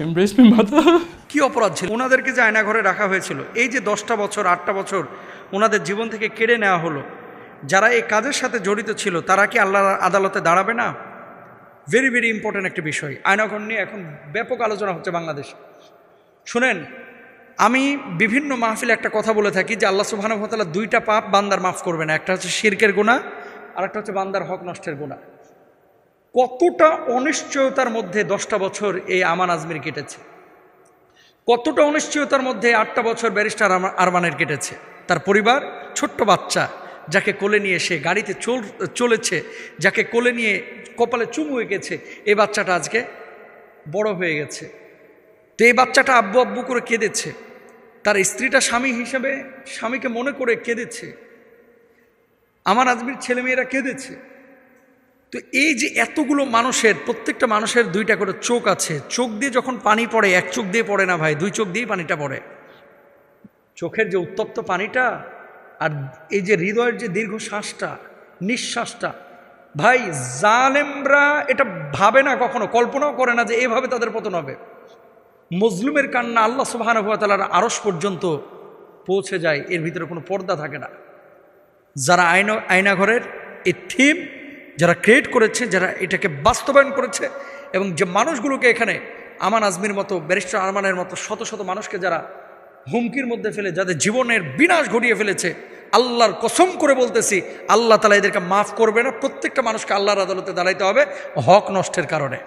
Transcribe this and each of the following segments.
embrace me mother. কি অপরাধ ছিল ওনাদেরকে যে আয়নাঘরে রাখা হয়েছিল? এই যে 10টা বছর 8টা বছর ওনাদের জীবন থেকে কেড়ে নেওয়া হলো, যারা এই কাজের সাথে জড়িত ছিল তারা কি আল্লাহর আদালতে দাঁড়াবে না? ভেরি ভেরি ইম্পর্ট্যান্ট একটি বিষয়। আয়নাঘর নিয়ে এখন ব্যাপক আলোচনা হচ্ছে বাংলাদেশে। শুনেন, আমি বিভিন্ন মাহফিলে একটা কথা বলে থাকি যে আল্লাহ সুবহানাহু ওয়া তাআলা 2টা পাপ বান্দার মাফ করবে না। একটা হচ্ছে শিরকের গুনাহ, আর একটা হচ্ছে বান্দার হক নষ্টের গুনাহ। কতটা অনিশ্চয়তার মধ্যে 10টা বছর এই আমান আজমির কেটেছে, কতটা অনিশ্চয়তার মধ্যে 8টা বছর ব্যারিস্টার আরমানের কেটেছে। তার পরিবার, ছোট্ট বাচ্চা যাকে কোলে নিয়ে সে গাড়িতে চলেছে, যাকে কোলে নিয়ে কপালে চুমু এঁকেছে, এই বাচ্চাটা আজকে বড় হয়ে গেছে। তো এই বাচ্চাটা আব্বু আব্বু করে কেঁদেছে, তার স্ত্রীটা স্বামী হিসেবে স্বামীকে মনে করে কেঁদেছে, আমার আজমির ছেলেমেয়েরা কেঁদেছে। তো এই যে এতগুলো মানুষের, প্রত্যেকটা মানুষের 2টা করে চোখ আছে, চোখ দিয়ে যখন পানি পড়ে, এক চোখ দিয়ে পড়ে না ভাই, 2 চোখ দিয়েই পানিটা পড়ে। চোখের যে উত্তপ্ত পানিটা আর এই যে হৃদয়ের যে দীর্ঘ শ্বাসটা, নিঃশ্বাসটা, ভাই জালেমরা এটা ভাবে না, কখনো কল্পনাও করে না যে এভাবে তাদের পতন হবে। মজলুমের কান্না আল্লাহ সুবহানাহু ওয়া তাআলার আরশ পর্যন্ত পৌঁছে যায়, এর ভিতরে কোনো পর্দা থাকে না। যারা আয়নাঘরের এই থিম যারা ক্রিয়েট করেছে, যারা এটাকে বাস্তবায়ন করেছে, এবং যে মানুষগুলোকে এখানে আমান আজমির মতো, ব্যারিস্টার আরমানের মতো শত শত মানুষকে যারা হুমকির মধ্যে ফেলে যাদের জীবনের বিনাশ ঘটিয়ে ফেলেছে, আল্লাহর কসম করে বলতেছি আল্লাহ তাআলা এদেরকে মাফ করবে না। প্রত্যেকটা মানুষকে আল্লাহর আদালতে দাঁড়াইতে হবে হক নষ্টের কারণে।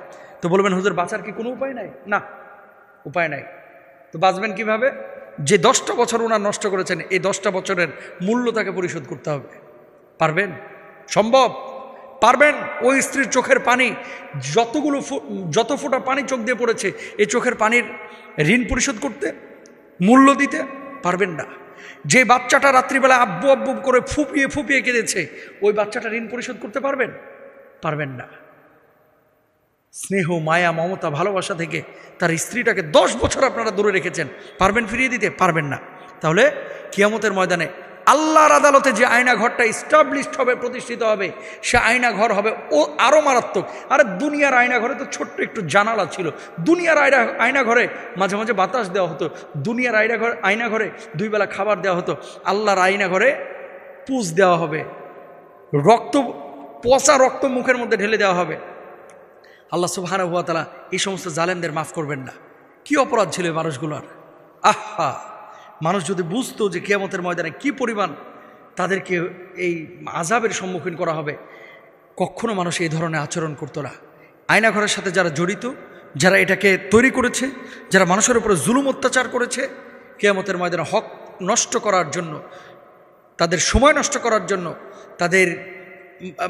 তো বলবেন হুজুর বাঁচার কি কোনো উপায় নাই? না, উপায় নাই। তো বাঁচবেন কিভাবে? যে 10টা বছর ওনার নষ্ট করেছেন, এই 10টা বছরের মূল্য তাকে পরিশোধ করতে হবে। পারবেন? সম্ভব? পারবেন? ওই স্ত্রীর চোখের পানি, যত ফোঁটা পানি চোখ দিয়ে পড়েছে, এই চোখের পানির ঋণ পরিশোধ করতে, মূল্য দিতে পারবেন না। যে বাচ্চাটা রাত্রিবেলা আব্বু আব্বু করে ফুপিয়ে ফুপিয়ে কেঁদেছে, ওই বাচ্চাটা ঋণ পরিশোধ করতে পারবেন? পারবেন না। স্নেহ, মায়া, মমতা, ভালোবাসা থেকে তার স্ত্রীটাকে 10 বছর আপনারা দূরে রেখেছেন, পারবেন ফিরিয়ে দিতে? পারবেন না। তাহলে কিয়ামতের ময়দানে আল্লাহর আদালতে যে আয়না ঘরটা ইস্টাবলিশড হবে, প্রতিষ্ঠিত হবে, সে আয়না ঘর হবে ও আরও মারাত্মক। আরে দুনিয়ার আয়না ঘরে তো ছোট্ট একটু জানালা ছিল, দুনিয়ার আয়না ঘরে মাঝে মাঝে বাতাস দেওয়া হতো, দুনিয়ার আয়না ঘরে 2 বেলা খাবার দেওয়া হতো। আল্লাহর আয়না ঘরে পুষ দেওয়া হবে, পচা রক্ত মুখের মধ্যে ঢেলে দেওয়া হবে। আল্লাহ সুবহানাহু ওয়া তাআলা এই সমস্ত জালেমদের মাফ করবেন না। কি অপরাধ ছিল এই মানুষগুলোর! আহা, মানুষ যদি বুঝতো যে কিয়ামতের ময়দানে কি পরিমাণ তাদেরকে এই আযাবের সম্মুখীন করা হবে, কখনো মানুষ এই ধরনের আচরণ করতো না। আয়নাঘরের সাথে যারা জড়িত, যারা এটাকে তৈরি করেছে, যারা মানুষের উপরে জুলুম অত্যাচার করেছে, কিয়ামতের ময়দানে হক নষ্ট করার জন্য, তাদের সময় নষ্ট করার জন্য, তাদের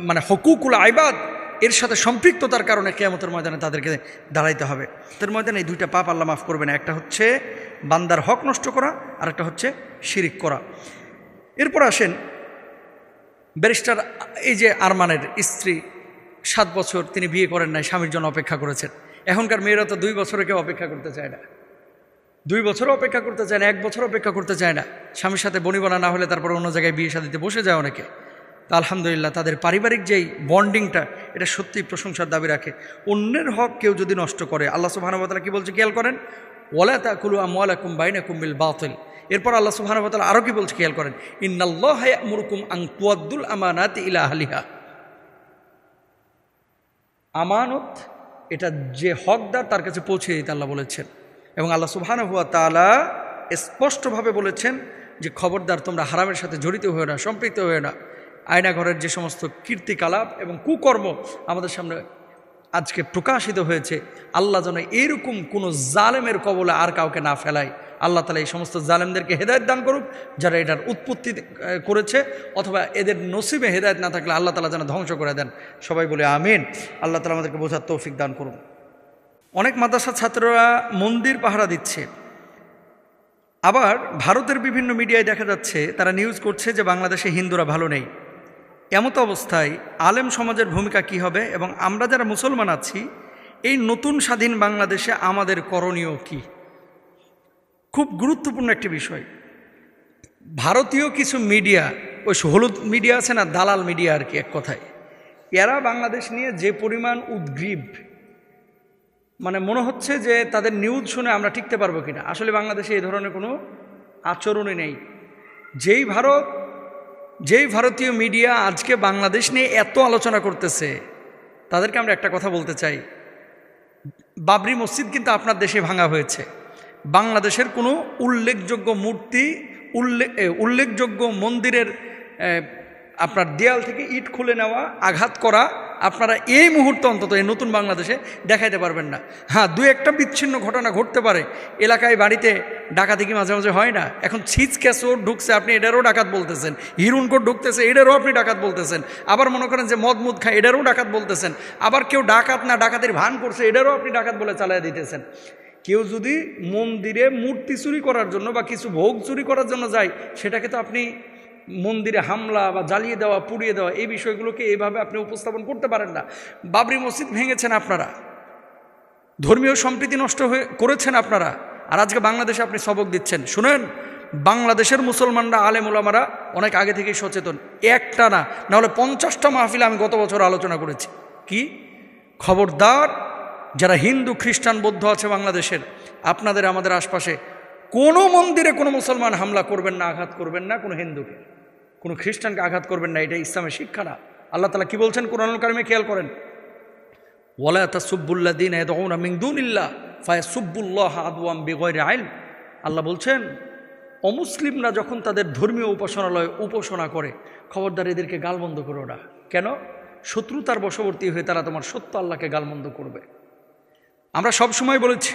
মানে হুকুকুল ইবাদ এর সাথে সম্পৃক্ততার কারণে কিয়ামতের ময়দানে তাদেরকে দাঁড়াইতে হবে। তাদের ময়দানে এই 2টা পাপ আল্লাহ মাফ করবে না। একটা হচ্ছে বান্দার হক নষ্ট করা, আর একটা হচ্ছে শিরিক করা। এরপর আসেন ব্যারিস্টার এই যে আরমানের স্ত্রী, 7 বছর তিনি বিয়ে করেন নাই, স্বামীর জন্য অপেক্ষা করেছেন। এখনকার মেয়েরা তো 2 বছরে কেউ অপেক্ষা করতে চায় না, 2 বছরও অপেক্ষা করতে চায় না, 1 বছর অপেক্ষা করতে চায় না। স্বামীর সাথে বনিবনা না হলে তারপর অন্য জায়গায় বিয়ে শাদিতে বসে যায় অনেকে। তা আলহামদুলিল্লাহ তাদের পারিবারিক যেই বন্ডিংটা, এটা সত্যিই প্রশংসার দাবি রাখে। অন্যের হক কেউ যদি নষ্ট করে, আল্লাহ সুবহানাহু ওয়া তাআলা কি বলছে খেয়াল করেন, ওয়ালা তাকুলু আমওয়ালাকুম বাইনাকুম বিল বাতিল। এরপর আল্লাহ সুবহানাহু ওয়া তাআলা আরও কি বলছে খেয়াল করেন, ইন্নাল্লাহা ইয়া'মুরুকুম আন তুআদ্দুল আমানাতি ইলা আহলিহা। আমানত এটা যে হকদার তার কাছে পৌঁছে দিতে আল্লাহ বলেছেন। এবং আল্লাহ সুবহানাহু ওয়া তাআলা স্পষ্টভাবে বলেছেন যে খবরদার তোমরা হারামের সাথে জড়িত হয়ে না, সম্পৃক্ত হয়ে না। আয়নাঘরের যে সমস্ত কীর্তিকলাপ এবং কুকর্ম আমাদের সামনে আজকে প্রকাশিত হয়েছে, আল্লাহ যেন এরকম কোনো জালেমের কবলে আর কাউকে না ফেলায়। আল্লাহ তাআলা এই সমস্ত জালেমদেরকে হেদায়েত দান করুক, যারা এটার উৎপত্তি করেছে, অথবা এদের নসিবে হেদায়েত না থাকলে আল্লাহ তাআলা যেন ধ্বংস করে দেন। সবাই বলে আমিন। আল্লাহ তাআলা আমাদেরকে বোঝার তৌফিক দান করুন। অনেক মাদ্রাসার ছাত্ররা মন্দির পাহারা দিচ্ছে, আবার ভারতের বিভিন্ন মিডিয়ায় দেখা যাচ্ছে তারা নিউজ করছে যে বাংলাদেশে হিন্দুরা ভালো নেই। এমতো অবস্থায় আলেম সমাজের ভূমিকা কি হবে, এবং আমরা যারা মুসলমান আছি এই নতুন স্বাধীন বাংলাদেশে আমাদের করণীয় কি? খুব গুরুত্বপূর্ণ একটি বিষয়। ভারতীয় কিছু মিডিয়া, ওই হলুদ মিডিয়া আছে না, দালাল মিডিয়া আর কি এক কথায়, এরা বাংলাদেশ নিয়ে যে পরিমাণ উদ্গ্রীব, মানে মনে হচ্ছে যে তাদের নিউজ শুনে আমরা টিকতে পারবো কিনা। আসলে বাংলাদেশে এই ধরনের কোনো আচরণই নেই। যেই ভারতীয় মিডিয়া আজকে বাংলাদেশ নিয়ে এত আলোচনা করতেছে, তাদেরকে আমরা একটা কথা বলতে চাই, বাবরি মসজিদ কিন্তু আপনার দেশে ভাঙা হয়েছে। বাংলাদেশের কোনো উল্লেখযোগ্য মূর্তি, উল্লেখযোগ্য মন্দিরের আপনার দেয়াল থেকে ইট খুলে নেওয়া, আঘাত করা আপনারা এই মুহূর্তে অন্তত এই নতুন বাংলাদেশে দেখাইতে পারবেন না। হ্যাঁ, দু একটা বিচ্ছিন্ন ঘটনা ঘটতে পারে, এলাকায় বাড়িতে ডাকাতি কি মাঝে মাঝে হয় না? এখন ছিচ ক্যাসও ঢুকছে, আপনি এটারও ডাকাত বলতেছেন। হিরুনকোট ঢুকতেছে, এটারও আপনি ডাকাত বলতেছেন। আবার মনে করেন যে মদ খায়, এটারও ডাকাত বলতেছেন। আবার কেউ ডাকাত না, ডাকাতির ভান করছে, এটারও আপনি ডাকাত বলে চালিয়ে দিতেছেন। কেউ যদি মন্দিরে মূর্তি চুরি করার জন্য বা কিছু ভোগ চুরি করার জন্য যায়, সেটাকে তো আপনি মন্দিরে হামলা বা জ্বালিয়ে দেওয়া, পুড়িয়ে দেওয়া, এই বিষয়গুলোকে এইভাবে আপনি উপস্থাপন করতে পারেন না। বাবরি মসজিদ ভেঙেছেন আপনারা, ধর্মীয় সম্প্রীতি নষ্ট করেছেন আপনারা, আর আজকে বাংলাদেশে আপনি সবক দিচ্ছেন। শুনেন, বাংলাদেশের মুসলমানরা, আলেম ওলামারা অনেক আগে থেকেই সচেতন। একটা না হলে 50টা মাহফিলে আমি গত বছর আলোচনা করেছি। কি খবরদার, যারা হিন্দু, খ্রিস্টান, বৌদ্ধ আছে বাংলাদেশের, আপনাদের আমাদের আশপাশে কোনো মন্দিরে কোনো মুসলমান হামলা করবেন না, আঘাত করবেন না, কোনো হিন্দুকে, কোনো খ্রিস্টানকে আঘাত করবেন না। এটা ইসলামের শিক্ষা না। আল্লাহ তাআলা কি বলছেন কুরআনুল কারীমে? খেয়াল করেন, ওয়ালা তাসুব্বুল্লাযীনা ইয়াদউনা মিন দুনিল্লাহ ফায়াসুব্বুল্লাহা আদওয়াম বিগয়রি ইলম। আল্লাহ বলছেন, অমুসলিমরা যখন তাদের ধর্মীয় উপাসনালয় উপাসনা করে, খবরদার এদেরকে গালমন্দ করো না। কেন? শত্রুতার বশবর্তী হয়ে তারা তোমার সত্য আল্লাহকে গালমন্দ করবে। আমরা সব সময় বলেছি,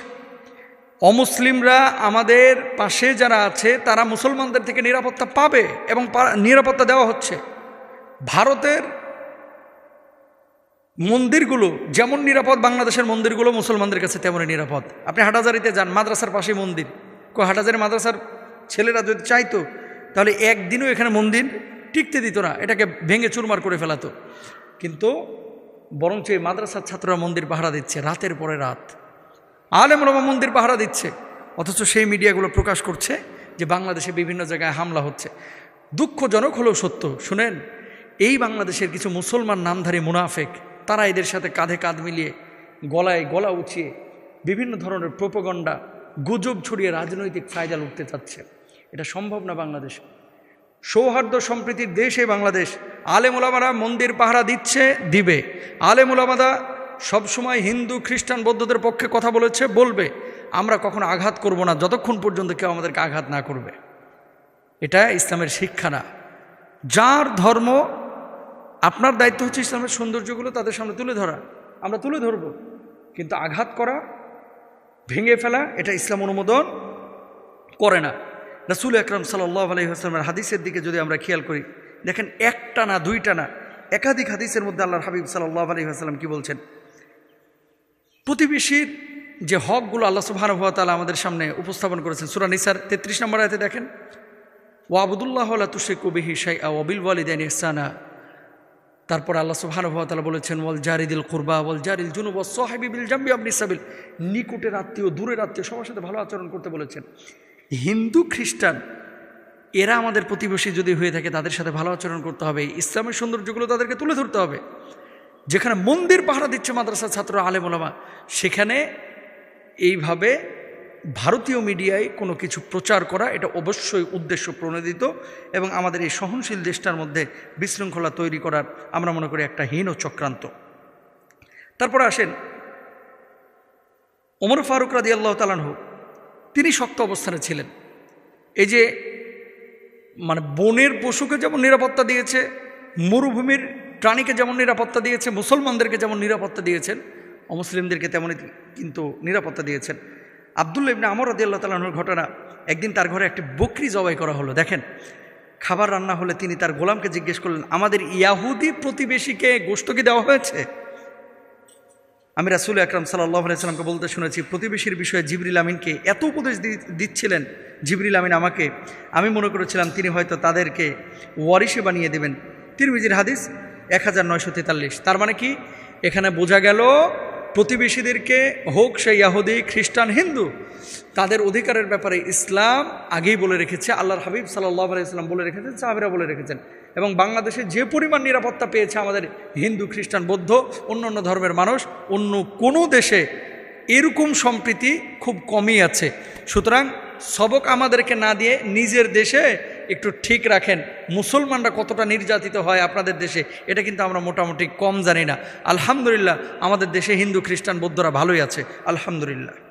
অমুসলিমরা আমাদের পাশে যারা আছে তারা মুসলমানদের থেকে নিরাপত্তা পাবে এবং নিরাপত্তা দেওয়া হচ্ছে। ভারতের মন্দিরগুলো যেমন নিরাপদ, বাংলাদেশের মন্দিরগুলো মুসলমানদের কাছে তেমনই নিরাপদ। আপনি হাটাজারিতে যান, মাদ্রাসার পাশে মন্দির। হাটাজারি মাদ্রাসার ছেলেরা যদি চাইতো তাহলে একদিনও এখানে মন্দির টিকতে দিত না, এটাকে ভেঙে চুরমার করে ফেলাতো। কিন্তু বরঞ্চ এই মাদ্রাসার ছাত্ররা মন্দির পাহারা দিচ্ছে রাতের পরে রাত, আলেম ওলামা মন্দির পাহারা দিচ্ছে। অথচ সেই মিডিয়াগুলো প্রকাশ করছে যে বাংলাদেশে বিভিন্ন জায়গায় হামলা হচ্ছে। দুঃখজনক হলেও সত্য। শুনেন, এই বাংলাদেশের কিছু মুসলমান নামধারী মুনাফেক, তারা এদের সাথে কাঁধে কাঁধ মিলিয়ে, গলায় গলা উঁচিয়ে বিভিন্ন ধরনের প্রোপাগান্ডা, গুজব ছড়িয়ে রাজনৈতিক ফায়দা লুটতে চাচ্ছে। এটা সম্ভব না। বাংলাদেশ সৌহার্দ্য সম্প্রীতির দেশ এই বাংলাদেশ। আলেম ওলামারা মন্দির পাহারা দিচ্ছে, দিবে। আলেম ওলামারা সবসময় হিন্দু, খ্রিস্টান, বৌদ্ধদের পক্ষে কথা বলেছে, বলবে। আমরা কখনো আঘাত করব না যতক্ষণ পর্যন্ত কেউ আমাদেরকে আঘাত না করবে। এটা ইসলামের শিক্ষা না। যার ধর্ম, আপনার দায়িত্ব হচ্ছে ইসলামের সৌন্দর্যগুলো তাদের সামনে তুলে ধরা, আমরা তুলে ধরব। কিন্তু আঘাত করা, ভেঙে ফেলা, এটা ইসলাম অনুমোদন করে না। রাসূল আকরাম সাল্লাল্লাহু আলাইহি ওয়াসাল্লামের হাদিসের দিকে যদি আমরা খেয়াল করি, দেখেন একটা না, দুইটা না, একাধিক হাদিসের মধ্যে আল্লাহর হাবিব সাল্লাল্লাহু আলাইহি ওয়াসাল্লাম কি বলছেন? প্রতিবেশীর যে হকগুলো আল্লাহ সুবহানাহু ওয়া তাআলা আমাদের সামনে উপস্থাপন করেছেন, সূরা নিসার 33 নম্বর আয়াতে দেখেন, ওয়াবুদুল্লাহ ওয়া লা তুশরিকু বিহি শাইআ ওয়া বিল ওয়ালিদাইনি ইহসানা। তারপর আল্লাহ সুবহানাহু ওয়া তাআলা বলেছেন, ওয়াল জারিদিল কুরবা ওয়াল জারিল জুনুব ওয়াস সাহিবি বিল জামবি আবনিস সাবিল। নিকটের আত্মীয়, দূরের আত্মীয়, সবার সাথে ভালো আচরণ করতে বলেছেন। হিন্দু, খ্রিস্টান এরা আমাদের প্রতিবেশী যদি হয়ে থাকে, তাদের সাথে ভালো আচরণ করতে হবে। ইসলামের সৌন্দর্যগুলো তাদেরকে তুলে ধরতে হবে। যেখানে মন্দির পাহারা দিচ্ছে মাদ্রাসার ছাত্র, আলেম ওলামা, সেখানে এইভাবে ভারতীয় মিডিয়ায় কোনো কিছু প্রচার করা, এটা অবশ্যই উদ্দেশ্য প্রণোদিত এবং আমাদের এই সহনশীল দেশটার মধ্যে বিশৃঙ্খলা তৈরি করার আমরা মনে করি একটা হীন চক্রান্ত। তারপরে আসেন, ওমর ফারুক রাদিয়াল্লাহু তাআলা আনহু, তিনি শক্ত অবস্থানে ছিলেন। এই যে মানে বনের পশুকে যেমন নিরাপত্তা দিয়েছে, মরুভূমির প্রাণীকে যেমন নিরাপত্তা দিয়েছে, মুসলমানদেরকে যেমন নিরাপত্তা দিয়েছেন, অমুসলিমদেরকে তেমনই কিন্তু নিরাপত্তা দিয়েছেন। আব্দুল্লাহ ইবনে আমর রাদিয়াল্লাহু তাআলা আনহুর ঘটনা, একদিন তার ঘরে একটি বকরি জবাই করা হলো। দেখেন, খাবার রান্না হলে তিনি তার গোলামকে জিজ্ঞেস করলেন, আমাদের ইয়াহুদি প্রতিবেশীকে গোশত কি দেওয়া হয়েছে? আমি রাসূল আকরাম সাল্লাল্লাহু আলাইহি ওয়াসাল্লামকে বলতে শুনেছি, প্রতিবেশীর বিষয়ে জিবরিল আমিনকে এত উপদেশ দিচ্ছিলেন জিবরিল আমিন আমাকে, আমি মনে করেছিলাম তিনি হয়তো তাদেরকে ওয়ারিশে বানিয়ে দেবেন। তিরমিজির হাদিস 1943। তার মানে কি, এখানে বোঝা গেল প্রতিবেশীদেরকে, হোক সে ইয়াহুদি, খ্রিস্টান, হিন্দু, তাদের অধিকারের ব্যাপারে ইসলাম আগেই বলে রেখেছে। আল্লাহর হাবিব সাল্লাল্লাহু আলাইহি ওয়াসাল্লাম বলে রেখেছেন, সাহাবীরা বলে রেখেছেন। এবং বাংলাদেশে যে পরিমাণ নিরাপত্তা পেয়েছে আমাদের হিন্দু, খ্রিস্টান, বৌদ্ধ, অন্য অন্য ধর্মের মানুষ, অন্য কোনো দেশে এরকম সম্প্রীতি খুব কমই আছে। সুতরাং সবক আমাদেরকে না দিয়ে নিজের দেশে একটু ঠিক রাখেন। মুসলমানরা কতটা নির্যাতিত হয় আপনাদের দেশে, এটা কিন্তু আমরা মোটামুটি কম জানি না। আলহামদুলিল্লাহ আমাদের দেশে হিন্দু খ্রিস্টান বৌদ্ধরা ভালোই আছে, আলহামদুলিল্লাহ।